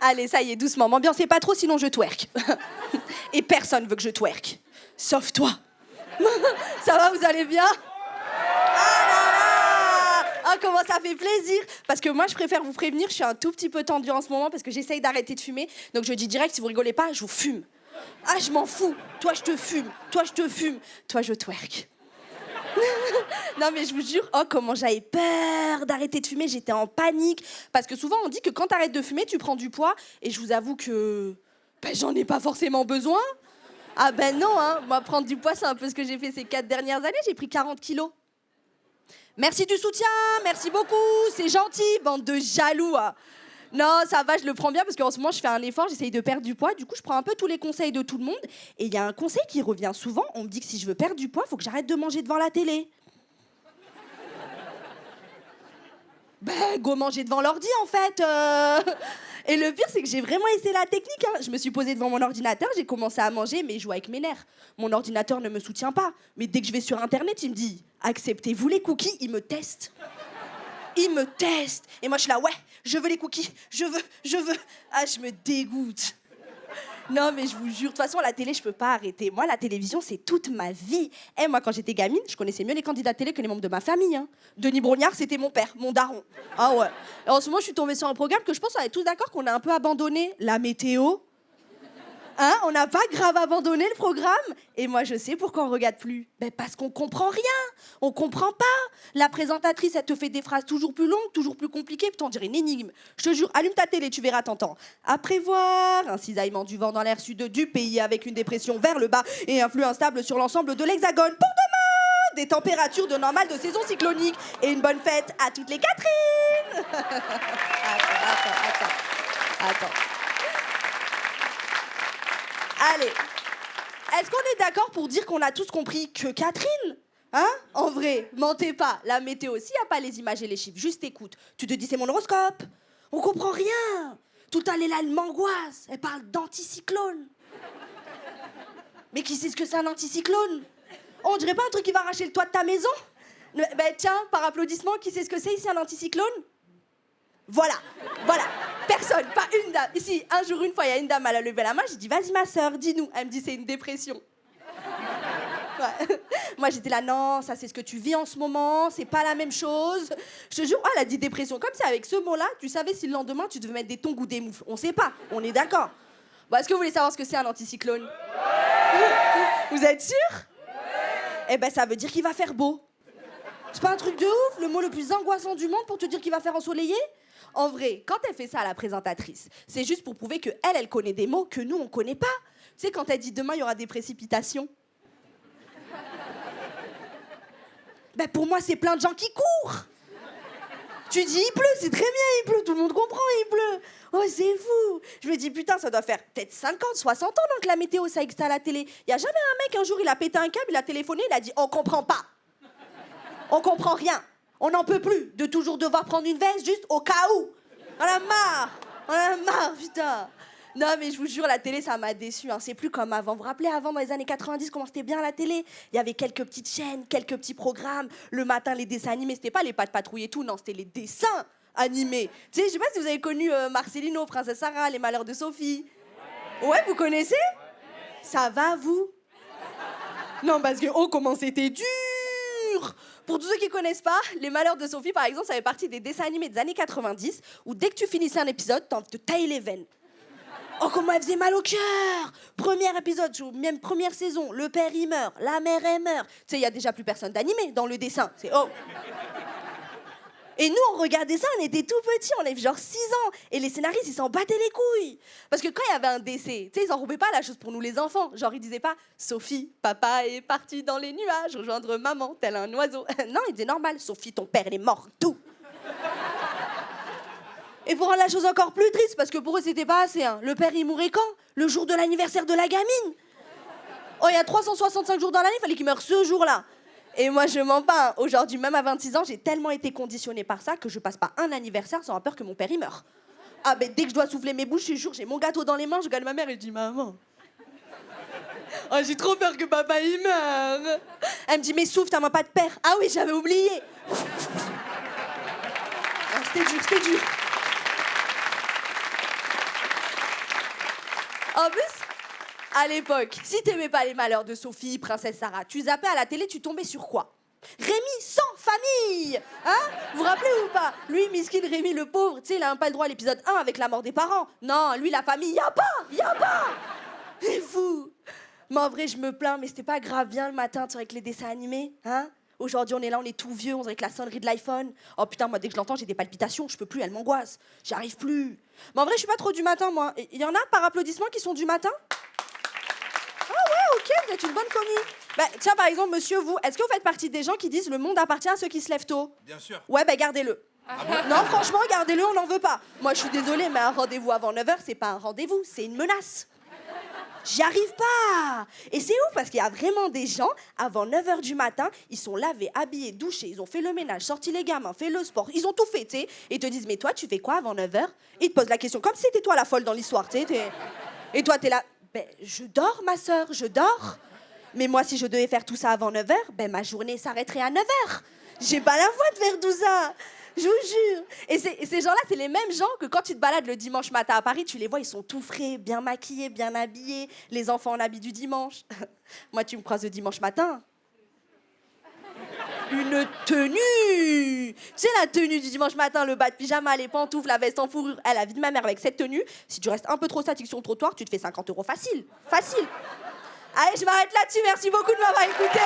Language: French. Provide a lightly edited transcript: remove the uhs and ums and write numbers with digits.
Allez, ça y est, doucement. M'ambiancez pas trop, sinon je twerk. Et personne veut que je twerk. Sauf toi. Ça va, vous allez bien? Ah là là! Ah, comment ça fait plaisir! Parce que moi, je préfère vous prévenir, je suis un tout petit peu tendue en ce moment parce que j'essaye d'arrêter de fumer. Donc je dis direct, si vous rigolez pas, je vous fume. Ah, je m'en fous. Toi, je te fume. Toi, je te fume. Toi, je twerk. Non, mais je vous jure, oh, comment j'avais peur d'arrêter de fumer. J'étais en panique. Parce que souvent, on dit que quand t'arrêtes de fumer, tu prends du poids. Et je vous avoue que j'en ai pas forcément besoin. Ah ben non, hein. Moi, prendre du poids, c'est un peu ce que j'ai fait ces 4 dernières années. J'ai pris 40 kilos. Merci du soutien, merci beaucoup. C'est gentil, bande de jaloux. Hein. Non, ça va, je le prends bien parce qu'en ce moment, je fais un effort, j'essaye de perdre du poids. Du coup, je prends un peu tous les conseils de tout le monde. Et il y a un conseil qui revient souvent. On me dit que si je veux perdre du poids, il faut que j'arrête de manger devant la télé. Ben, go manger devant l'ordi, en fait. Et le pire, c'est que j'ai vraiment essayé la technique. Hein. Je me suis posée devant mon ordinateur, j'ai commencé à manger, mais je joue avec mes nerfs. Mon ordinateur ne me soutient pas. Mais dès que je vais sur Internet, il me dit « Acceptez-vous les cookies ?» Il me teste. Il me teste. Et moi, je suis là « Ouais, je veux les cookies. Je veux. » Ah, je me dégoûte. Non, mais je vous jure, de toute façon, la télé, je peux pas arrêter. Moi, la télévision, c'est toute ma vie. Et moi, quand j'étais gamine, je connaissais mieux les candidats télé que les membres de ma famille. Hein. Denis Brognard, c'était mon père, mon daron. Ah ouais. Et en ce moment, je suis tombée sur un programme que je pense qu'on est tous d'accord qu'on a un peu abandonné. La météo. Hein, on n'a pas grave abandonné le programme. Et moi, je sais pourquoi on regarde plus. Ben parce qu'on comprend rien. On comprend pas. La présentatrice, elle te fait des phrases toujours plus longues, toujours plus compliquées. Putain, on dirait une énigme. Je te jure, allume ta télé, tu verras, t'entends. À prévoir, un cisaillement du vent dans l'air sud du pays avec une dépression vers le bas et un flux instable sur l'ensemble de l'Hexagone. Pour demain, des températures de normale de saison cyclonique et une bonne fête à toutes les Catherine. Attends. Allez, est-ce qu'on est d'accord pour dire qu'on a tous compris que Catherine? Hein? En vrai, mentez pas. La météo, s'il n'y a pas les images et les chiffres, juste écoute. Tu te dis c'est mon horoscope. On comprend rien. Tout à l'heure, elle m'angoisse. Elle parle d'anticyclone. Mais qui sait ce que c'est un anticyclone? On dirait pas un truc qui va arracher le toit de ta maison? Ben tiens, par applaudissement, qui sait ce que c'est ici un anticyclone? Voilà. Personne, pas une dame. Ici, un jour, une fois, il y a une dame, elle a levé la main, j'ai dit, vas-y ma sœur, dis-nous. Elle me dit, c'est une dépression. Ouais. Moi, j'étais là, non, ça c'est ce que tu vis en ce moment, c'est pas la même chose. Je te jure, elle a dit dépression. Comme si avec ce mot-là, tu savais si le lendemain, tu devais mettre des tongs ou des moufles. On sait pas, on est d'accord. Bon, est-ce que vous voulez savoir ce que c'est un anticyclone? Vous êtes sûrs? Eh ben, ça veut dire qu'il va faire beau. C'est pas un truc de ouf, le mot le plus angoissant du monde pour te dire qu'il va faire ensoleillé? En vrai, quand elle fait ça à la présentatrice, c'est juste pour prouver qu'elle connaît des mots que nous, on connaît pas. Tu sais, quand elle dit demain, il y aura des précipitations. Ben pour moi, c'est plein de gens qui courent. Tu dis, il pleut, c'est très bien, il pleut, tout le monde comprend, il pleut. Oh, c'est fou. Je me dis, putain, ça doit faire peut-être 50, 60 ans donc la météo, ça existe à la télé. Il y a jamais un mec, un jour, il a pété un câble, il a téléphoné, il a dit, on comprend pas. On comprend rien. On n'en peut plus de toujours devoir prendre une veste juste au cas où. On en a marre, putain. Non, mais je vous jure, la télé, ça m'a déçue. Hein. C'est plus comme avant. Vous vous rappelez, avant, dans les années 90, comment c'était bien la télé? Il y avait quelques petites chaînes, quelques petits programmes. Le matin, les dessins animés. C'était pas les Pattes Patrouilles et tout, non, c'était les dessins animés. Tu sais, je sais pas si vous avez connu Marcelino, Princesse Sarah, Les Malheurs de Sophie. Ouais, vous connaissez? Ça va, vous? Non, parce que, oh, comment c'était dur! Pour tous ceux qui connaissent pas, Les Malheurs de Sophie, par exemple, ça fait partie des dessins animés des années 90 où dès que tu finissais un épisode, t'as envie de te tailler les veines. Oh, comment elle faisait mal au cœur! Premier épisode, même première saison, le père il meurt, la mère elle meurt. Tu sais, il y a déjà plus personne d'animé dans le dessin. C'est oh! Et nous, on regardait ça, on était tout petits, on avait genre 6 ans. Et les scénaristes, ils s'en battaient les couilles. Parce que quand il y avait un décès, tu sais, ils enroubaient pas la chose pour nous les enfants. Genre, ils disaient pas « Sophie, papa est parti dans les nuages, rejoindre maman, tel un oiseau. » Non, ils disaient normal « Sophie, ton père, il est mort, tout. » Et pour rendre la chose encore plus triste, parce que pour eux, c'était pas assez. Hein. Le père, il mourait quand? Le jour de l'anniversaire de la gamine. Oh, il y a 365 jours dans l'année, il fallait qu'il meure ce jour-là. Et moi, je mens pas. Hein. Aujourd'hui, même à 26 ans, j'ai tellement été conditionnée par ça que je passe pas un anniversaire sans avoir peur que mon père, il meure. Ah, ben dès que je dois souffler mes bouches, je suis sûre, j'ai mon gâteau dans les mains, je regarde ma mère et je dis « Maman, oh, j'ai trop peur que papa, il meure. » Elle me dit « Mais souffle, t'as pas de père. » Ah oui, j'avais oublié. Ah, c'était dur. En plus, à l'époque, si t'aimais pas les malheurs de Sophie, Princesse Sarah, tu zappais à la télé, tu tombais sur quoi? Rémi sans famille. Hein? Vous vous rappelez ou pas? Lui, miskin Rémi le pauvre, tu sais, il a même pas le droit à l'épisode 1 avec la mort des parents. Non, lui, la famille, y a pas. C'est fou. Mais en vrai, je me plains, mais c'était pas grave. Bien le matin, tu sais, avec les dessins animés, hein? Aujourd'hui, on est là, on est tout vieux, on dirait que la sonnerie de l'iPhone. Oh putain, moi, dès que je l'entends, j'ai des palpitations, je peux plus, elle m'angoisse. J'y arrive plus. Mais en vrai, je suis pas trop du matin, moi. Il y en a par applaudissement qui sont du matin? Ok, vous êtes une bonne commu. Bah, tiens, par exemple, monsieur, vous, est-ce que vous faites partie des gens qui disent le monde appartient à ceux qui se lèvent tôt? Bien sûr. Ouais, bah gardez-le. Non, franchement, gardez-le, on n'en veut pas. Moi, je suis désolée, mais un rendez-vous avant 9h, c'est pas un rendez-vous, c'est une menace. J'y arrive pas. Et c'est ouf parce qu'il y a vraiment des gens, avant 9h du matin, ils sont lavés, habillés, douchés, ils ont fait le ménage, sorti les gamins, fait le sport, ils ont tout fait, tu sais. Et ils te disent, mais toi, tu fais quoi avant 9h? Ils te posent la question, comme si c'était toi la folle dans l'histoire, tu sais. Et toi, t'es là, ben, je dors, ma sœur, je dors. Mais moi, si je devais faire tout ça avant 9h, ben, ma journée s'arrêterait à 9h. J'ai pas la voix de faire tout ça. Je vous jure. Et ces gens-là, c'est les mêmes gens que quand tu te balades le dimanche matin à Paris, tu les vois, ils sont tout frais, bien maquillés, bien habillés, les enfants en habit du dimanche. Moi, tu me croises le dimanche matin. Une tenue. Tu sais, la tenue du dimanche matin, le bas de pyjama, les pantoufles, la veste en fourrure. La vie de ma mère avec cette tenue, si tu restes un peu trop statique sur le trottoir, tu te fais 50 € facile. Facile. Allez, je m'arrête là-dessus. Merci beaucoup de m'avoir écouté.